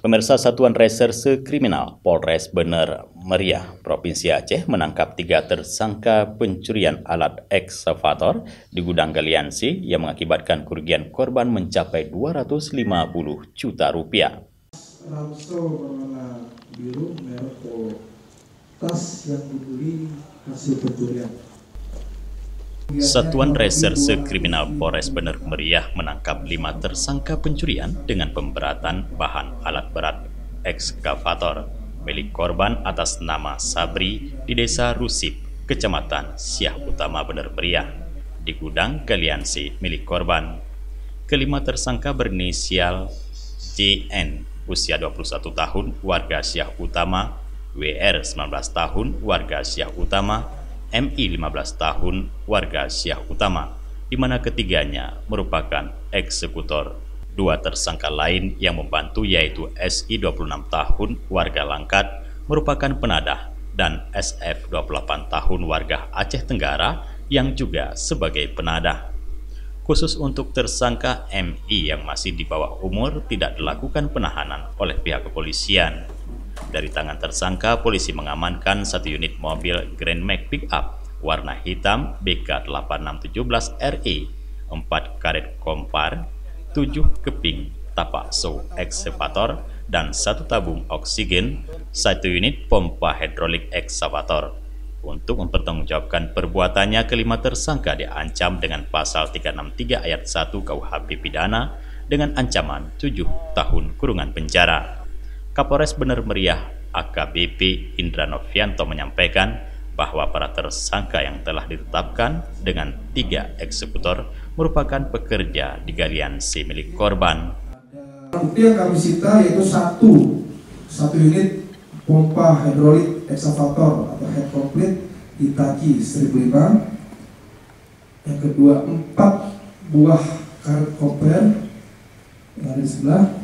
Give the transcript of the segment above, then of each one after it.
Pemirsa, Satuan Reserse Kriminal Polres Bener Meriah, Provinsi Aceh menangkap 3 tersangka pencurian alat ekskavator di gudang Galiansi yang mengakibatkan kerugian korban mencapai 250 juta rupiah. Ransel berwarna biru merek Polo, tas yang dibeli hasil pencurian. Satuan Reserse Kriminal Polres Bener Meriah menangkap 5 tersangka pencurian dengan pemberatan bahan alat berat ekskavator milik korban atas nama Sabri di Desa Rusip, Kecamatan Siah Utama, Bener Meriah, di gudang Galiansi milik korban. Kelima tersangka berinisial JN, usia 21 tahun, warga Siah Utama, WR 19 tahun, warga Siah Utama, MI 15 tahun, warga Siah Utama, di mana ketiganya merupakan eksekutor. 2 tersangka lain yang membantu yaitu SI 26 tahun, warga Langkat, merupakan penadah, dan SF 28 tahun, warga Aceh Tenggara, yang juga sebagai penadah. Khusus untuk tersangka MI yang masih di bawah umur tidak dilakukan penahanan oleh pihak kepolisian. Dari tangan tersangka, polisi mengamankan 1 unit mobil Grand Max Pickup warna hitam BK8617RE, 4 karet kompar, 7 keping tapak so ekskavator, dan 1 tabung oksigen, 1 unit pompa hidrolik ekskavator. Untuk mempertanggungjawabkan perbuatannya, kelima tersangka diancam dengan pasal 363 ayat 1 KUHP pidana dengan ancaman 7 tahun kurungan penjara. Kapolres Bener Meriah AKBP Indra Novianto menyampaikan bahwa para tersangka yang telah ditetapkan dengan 3 eksekutor merupakan pekerja di Galiansi milik korban. Bukti yang kami sita yaitu satu unit pompa hidrolik ekskavator atau head complete Hitachi 1005. Yang kedua 4 buah karet koper yang ada di sebelah.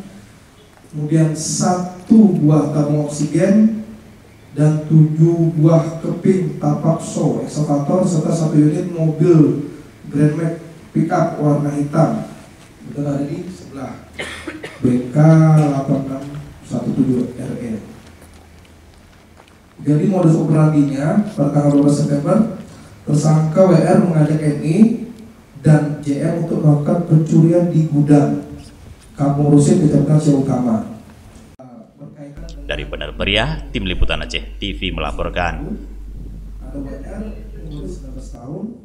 Kemudian 1 buah tabung oksigen dan 7 buah keping tapak so ekskavator serta 1 unit mobil Grand Max Pickup warna hitam. Itu ada di sebelah BK8617RE. Jadi modus operandinya pada tanggal 12 September tersangka WR mengajak MI dan JM untuk melakukan pencurian di gudang Kampung Rusip, Kecamatan Siah Utama. Dari Bener Meriah, Tim Liputan Aceh TV melaporkan. Ada WR umur 19 tahun,